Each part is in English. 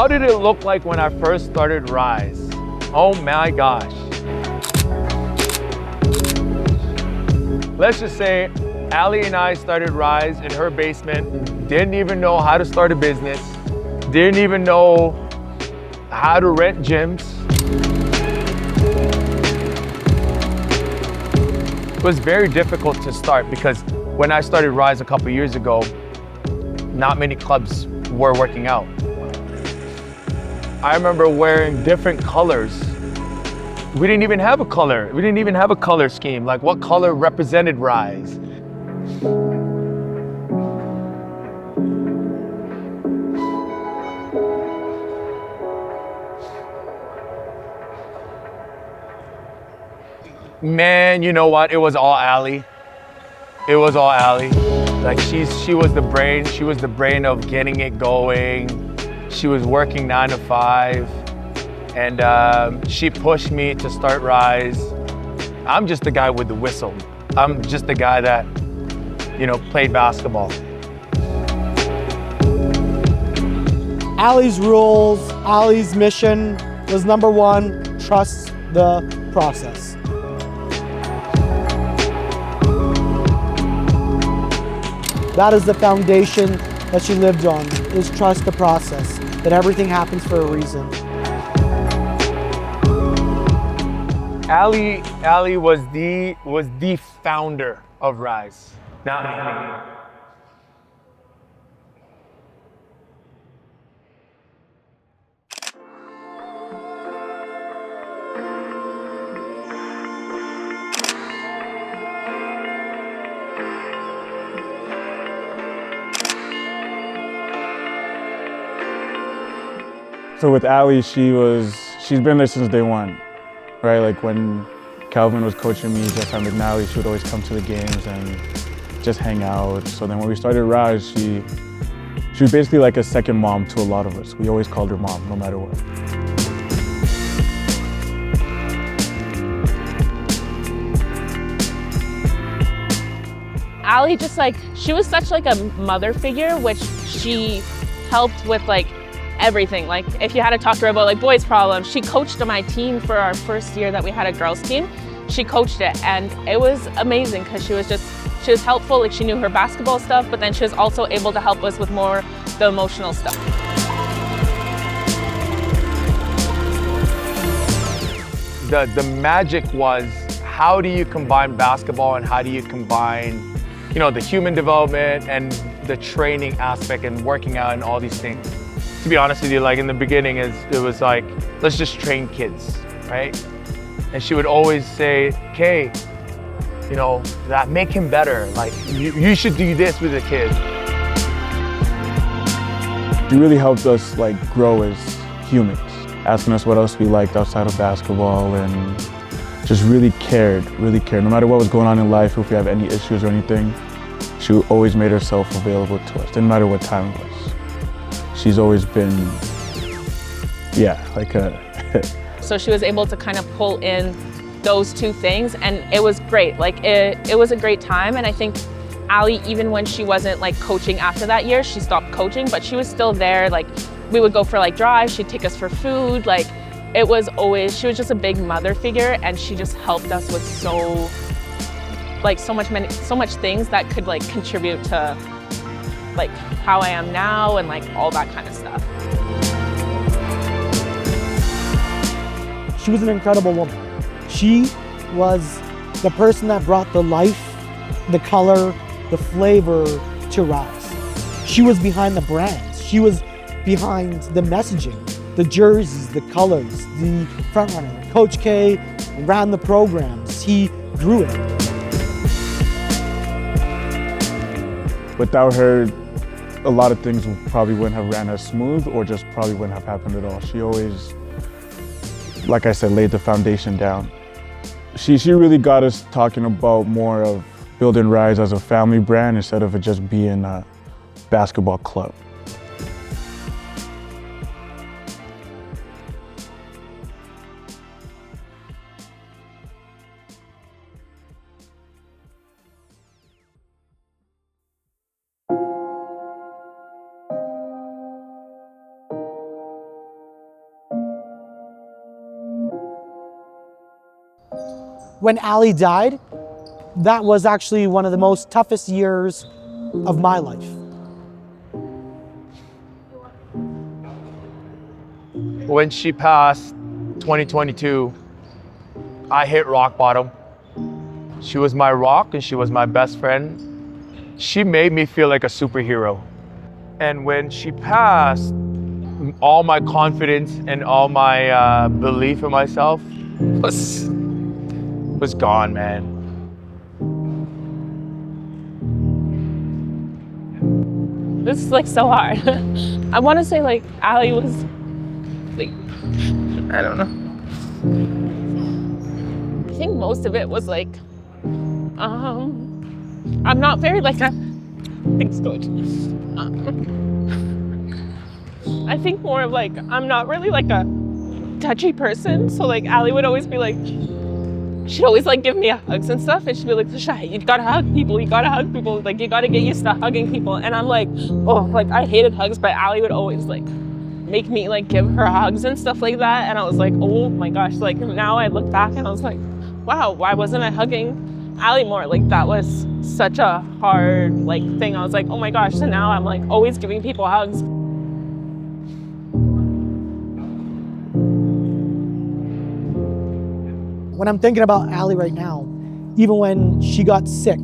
How did it look like when I first started Rise? Oh my gosh. Let's just say Ali and I started Rise in her basement, didn't even know how to start a business, didn't even know how to rent gyms. It was very difficult to start because when I started Rise a couple years ago, not many clubs were working out. I remember wearing different colors. We didn't even have a color. We didn't even have a color scheme. Like what color represented Rise? Man, you know what? It was all Ali. It was all Ali. Like she was the brain. She was the brain of getting it going. She was working 9 to 5, and she pushed me to start Rise. I'm just the guy with the whistle. I'm just the guy that, you know, played basketball. Ali's rules, Ali's mission was number one, trust the process. That is the foundation that she lived on, is trust the process, that everything happens for a reason. Ali was the founder of Rise, not me. So with Ali, she's been there since day one, right? Like when Calvin was coaching me, Jeff and McNally, she would always come to the games and just hang out. So then when we started Rise, she was basically like a second mom to a lot of us. We always called her mom, no matter what. Ali just she was such like a mother figure, which she helped with like everything. Like if you had to talk to her about like boys problems, she coached my team for our first year that we had a girls team. She coached it and it was amazing because she was helpful. Like she knew her basketball stuff, but then she was also able to help us with more the emotional stuff. The magic was, how do you combine basketball and how do you combine, you know, the human development and the training aspect and working out and all these things. To be honest with you, like in the beginning, it was like, let's just train kids, right? And she would always say, "Okay, you know, that make him better. Like you should do this with the kid." She really helped us like grow as humans, asking us what else we liked outside of basketball, and just really cared. No matter what was going on in life, if we have any issues or anything, she always made herself available to us. Didn't matter what time it was. She's always been, like a... So she was able to kind of pull in those two things, and it was great. Like it was a great time, and I think Ali, even when she wasn't like coaching after that year, she stopped coaching, but she was still there. Like we would go for like drives, she'd take us for food. Like it was always, she was just a big mother figure, and she just helped us with so much things that could like contribute to like how I am now and like all that kind of stuff. She was an incredible woman. She was the person that brought the life, the color, the flavor to Rise. She was behind the brands. She was behind the messaging, the jerseys, the colors, the front runner. Coach K ran the programs. He grew it. Without her, a lot of things probably wouldn't have ran as smooth or just probably wouldn't have happened at all. She always, like I said, laid the foundation down. She really got us talking about more of building Rise as a family brand instead of it just being a basketball club. when Ali died, that was actually one of the most toughest years of my life. When she passed 2022, I hit rock bottom. She was my rock and she was my best friend. She made me feel like a superhero. And when she passed, all my confidence and all my belief in myself was gone, man. This is like so hard. I want to say like Ali was like, I don't know. I think most of it was like, I'm not very like a, thanks coach. I think more of like, I'm not really like a touchy person. So like Ali would always be like, she'd always like give me hugs and stuff. And she'd be like, Tasha, you gotta hug people. You gotta hug people. Like you gotta get used to hugging people. And I'm like, oh, like I hated hugs, but Ali would always like make me like give her hugs and stuff like that. And I was like, oh my gosh. Like now I look back and I was like, wow, why wasn't I hugging Ali more? Like that was such a hard like thing. I was like, oh my gosh. So now I'm like always giving people hugs. When I'm thinking about Ali right now, even when she got sick,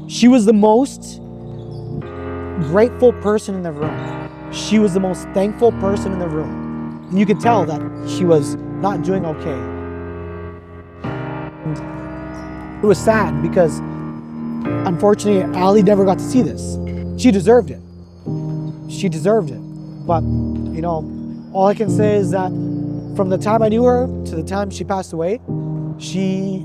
she was the most grateful person in the room. She was the most thankful person in the room. And you could tell that she was not doing okay. It was sad because unfortunately, Ali never got to see this. She deserved it. She deserved it. But, you know, all I can say is that from the time I knew her to the time she passed away, she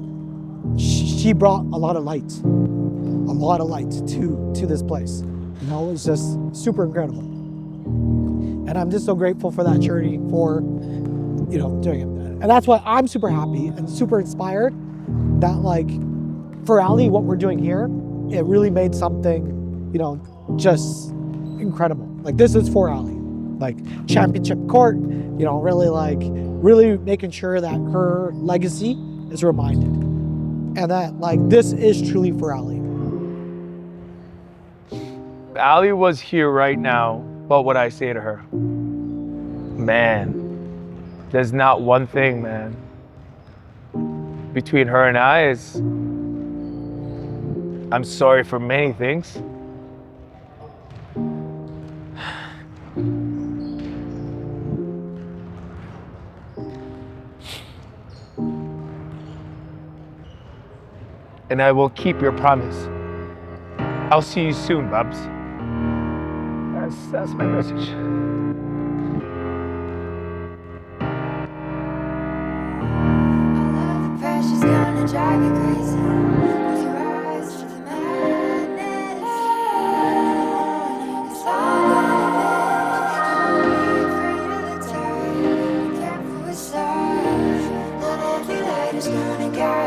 brought a lot of light to this place. You know, it was just super incredible. And I'm just so grateful for that journey, for, you know, doing it. And that's why I'm super happy and super inspired that like, for Ali, what we're doing here, it really made something, you know, just incredible. Like this is for Ali, like championship court, you know, really making sure that her legacy is reminded, and that like this is truly for Ali. If Ali was here right now, what would I say to her? Man, there's not one thing, man. Between her and I is, I'm sorry for many things. And I will keep your promise. I'll see you soon, Bubs. That's my message. Pressure's gonna drive you crazy. Close your eyes to the madness. It's all gonna finish. Be afraid of the dark. Be careful with stars. Not every light is gonna guide